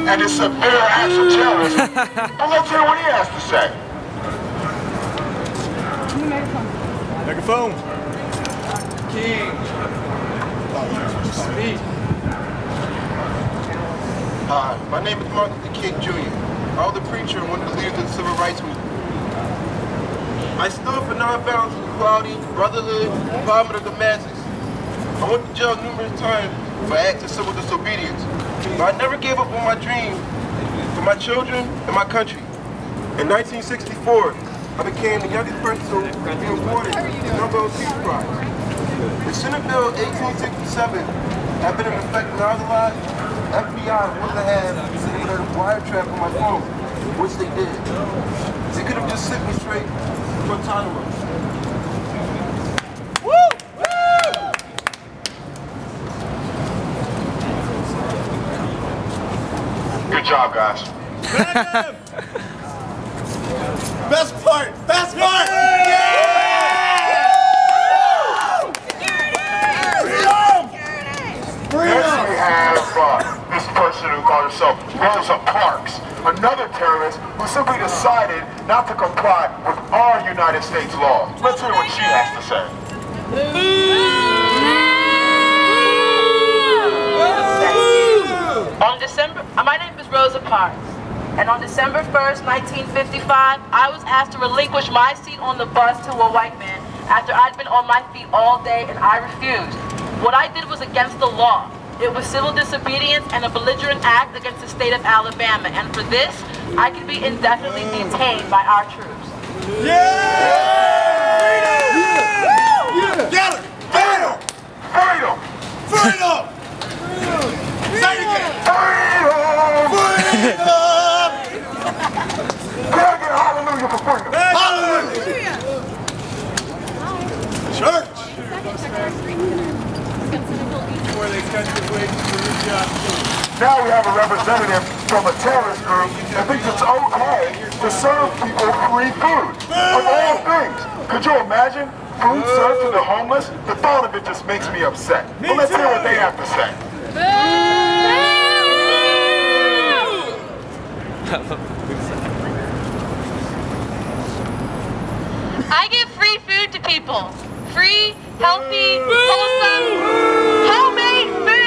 and his severe acts of terrorism. But let's hear what he has to say. Microphone. King. Speak. Hi, my name is Martin Luther King Jr. I was a preacher and one of the leaders of the Civil Rights Movement. I stood for nonviolence, equality, brotherhood, empowerment of the masses. I went to jail numerous times for acts of civil disobedience, but I never gave up on my dream for my children and my country. In 1964, I became the youngest person to be awarded the Nobel Peace Prize. The Senate Bill 1867 had been in effect when I was alive. FBI wanted to have a wiretap on my phone, which they did. They could have just sent me straight to Guantanamo. Woo! Good job, guys. Best part! Best part! Yeah! Next we have this person who called herself Rosa Parks, another terrorist who simply decided not to comply with our United States law. Let's hear what she has to say. My name is Rosa Parks, and on December 1st, 1955, I was asked to relinquish my seat on the bus to a white man after I'd been on my feet all day, and I refused. What I did was against the law. It was civil disobedience and a belligerent act against the state of Alabama, and for this, I could be indefinitely detained by our troops. Yeah! Get her! Freedom! Freedom! Freedom! Say it again! Freedom! Freedom! Can I get a hallelujah for freedom? Hallelujah! Church! Now we have a representative from a terrorist group that thinks it's okay to serve people free food. Of all things, could you imagine food served to the homeless? The thought of it just makes me upset. But let's hear what they have to say. I give free food to people. Free, healthy, wholesome, homemade food.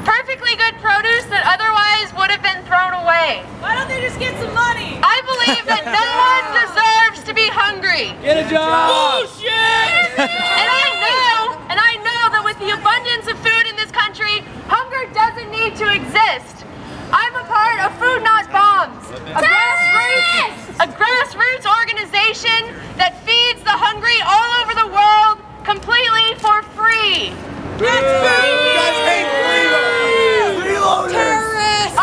Perfectly good produce that otherwise would have been thrown away. Why don't they just get some money? I believe that no one deserves to be hungry. Get a job! Bullshit! And I know that with the abundance of food in this country, hunger doesn't need to exist. I'm a part of Food Not Bombs, a grassroots organization that feeds the hungry all over the world completely for free. That's terrorists!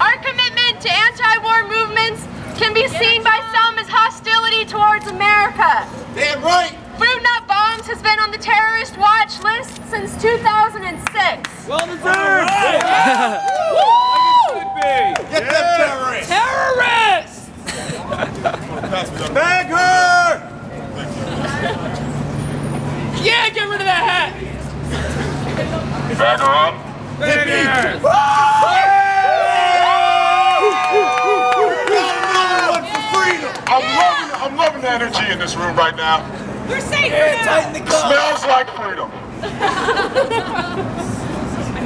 Our commitment to anti-war movements can be seen by some as hostility towards America. Damn right! Food Not Bombs has been on the terrorist watch list since 2006. Well deserved! Get them terrorists! Terrorists! Bag her! Yeah, get rid of that hat! Bag her up. Bag her! I'm loving the energy in this room right now. We're safe now. Tighten the cuffs. Smells like freedom.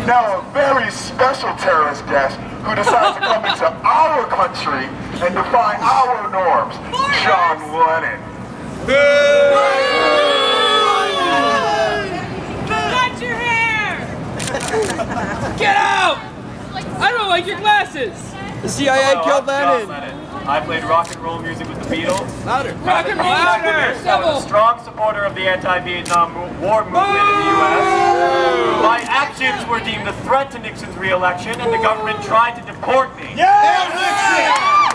Now, a very special terrorist guest who decides to come into our country and defy our norms, John Lennon. Cut your hair! Get out! I don't like your glasses! The CIA killed Lennon. I played rock and roll music with the Beatles. Louder. Rock and roll! I was a strong supporter of the anti-Vietnam War movement in the U.S. My actions were deemed a threat to Nixon's re-election, and the government tried to deport me.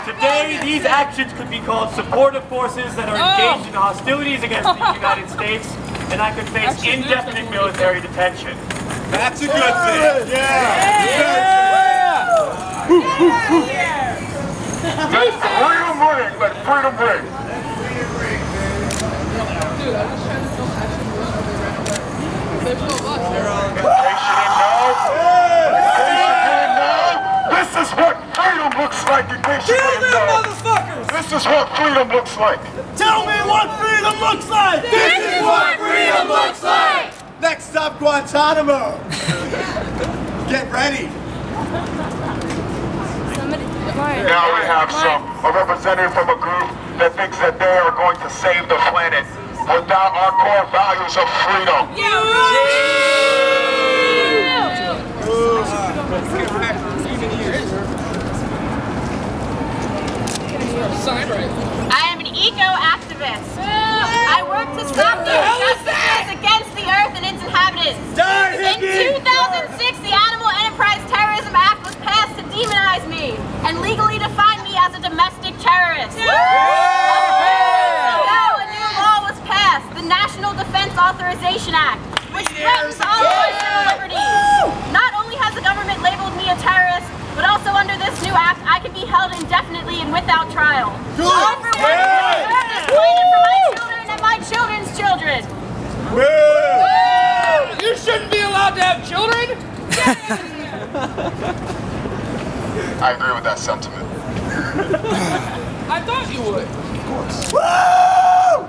Today, these actions could be called supportive forces that are engaged in hostilities against the United States, and I could face indefinite military detention. That's a good thing. Let freedom ring! Let freedom ring! In case you didn't know, This is what freedom looks like. Tell me what freedom looks like! This is what freedom looks like! Next stop, Guantanamo! Get ready! Now we have a representative from a group that thinks that they are going to save the planet without our core values of freedom. I am an eco-activist. I work to stop the injustices against the earth and its inhabitants. In 2006, the Animal Enterprise Terrorism Act was passed to demonize me and legally define me as a domestic terrorist. A new law was passed, the National Defense Authorization Act, which threatens all of our civil liberties. Not only has the government labeled me a terrorist, but also under this new act, I can be held indefinitely and without trial. All for working to preserve this planet for my children and my children's children. You shouldn't be allowed to have children! I agree with that sentiment. I thought you would. Woo!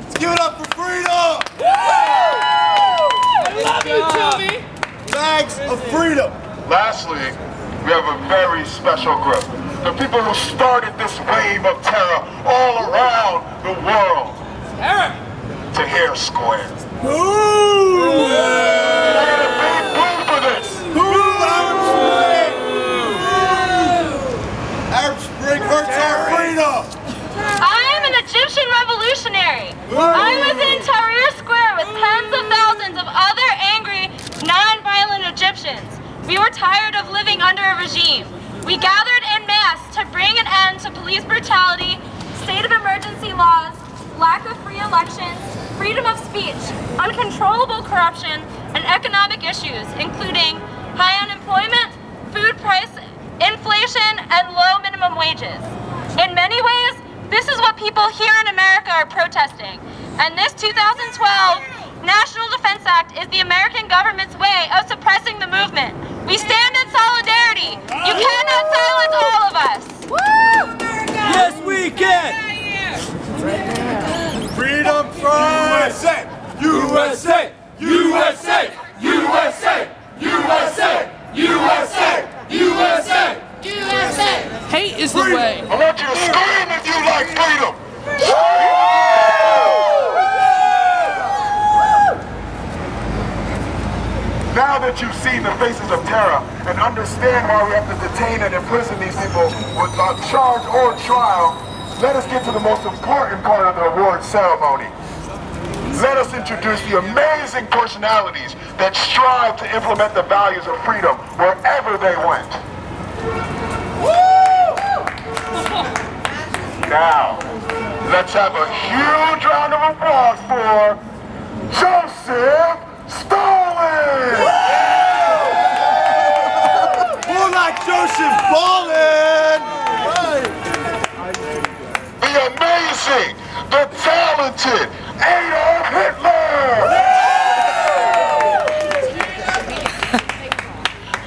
Let's give it up for freedom! I love you, Toomey! Flags of freedom! Lastly, we have a very special group. The people who started this wave of terror all around the world. Eric! To hear square. Ooh! For this. Arab Spring hurts our freedom! I am an Egyptian revolutionary. I was in Tahrir Square with tens of thousands of other angry, non-violent Egyptians. We were tired of living under a regime. We gathered en masse to bring an end to police brutality, state of emergency laws, lack of free elections, freedom of speech, uncontrollable corruption, and economic issues, including high unemployment, food price inflation, and low minimum wages. In many ways, this is what people here in America are protesting. And this 2012 National Defense Act is the American government's way of suppressing the movement. We stand in solidarity. You cannot silence all of us. Woo! Yes, we can! Freedom first! USA! USA! USA! USA! USA! USA! USA! Hate is the way. I want you to scream if you like freedom. Now that you've seen the faces of terror and understand why we have to detain and imprison these people without charge or trial, let us get to the most important part of the award ceremony. Let us introduce the amazing personalities that strive to implement the values of freedom wherever they went. Now, let's have a huge round of applause for Joseph Stalin! More like Joseph Stalin! The amazing, the talented Adolf Hitler!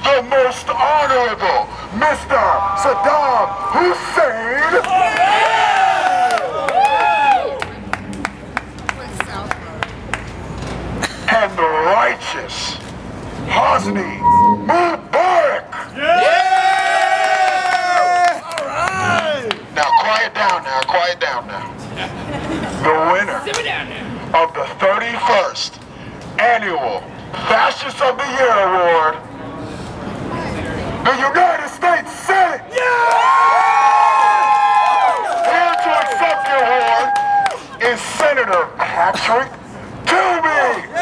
The most honorable Mr. Saddam Hussein! And the righteous Hosni Mubarak! Now quiet down now. The winner of the 31st Annual Fascist of the Year Award, the United States Senate! Here to accept the award is Senator Patrick Toomey!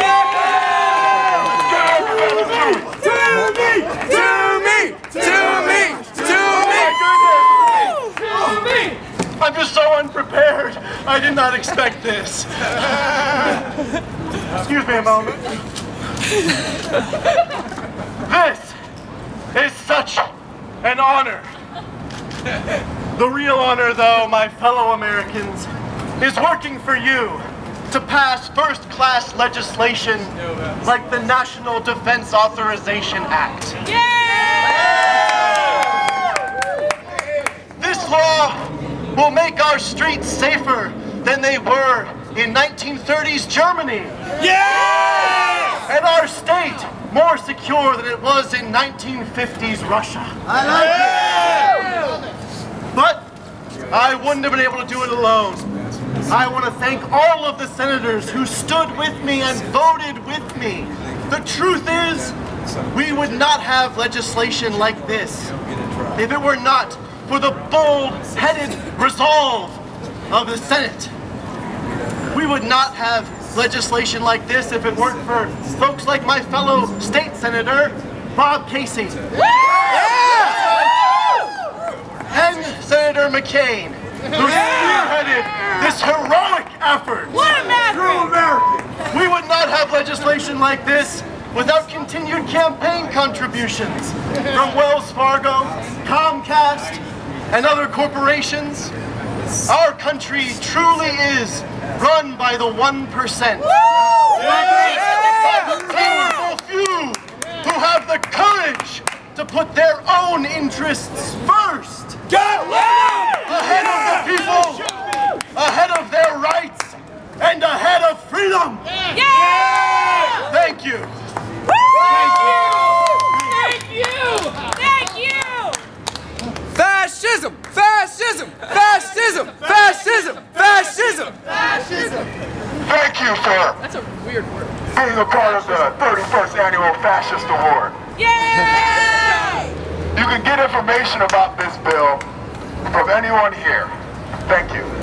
I'm just so unprepared. I did not expect this. Excuse me a moment. This is such an honor. The real honor, though, my fellow Americans, is working for you to pass first-class legislation like the National Defense Authorization Act. This law will make our streets safer than they were in 1930s Germany. Yes! And our state more secure than it was in 1950s Russia. I like it! But I wouldn't have been able to do it alone. I want to thank all of the senators who stood with me and voted with me. The truth is, we would not have legislation like this if it were not for the bold-headed resolve of the Senate. We would not have legislation like this if it weren't for folks like my fellow state senator, Bob Casey. And Senator McCain, who spearheaded this heroic effort. What a maverick! We would not have legislation like this without continued campaign contributions from Wells Fargo, Comcast, and other corporations. Our country truly is run by the 1%. By the powerful few who have the courage to put their own interests first. Ahead of the people, ahead of their rights, and ahead of freedom. Yeah! Thank you. Thank you! Thank you! Fascism! Fascism! Fascism! Fascism! Fascism! Fascism! Thank you for That's a weird word. being a part of the 31st Annual Fascist Award. Yay! You can get information about this bill from anyone here. Thank you.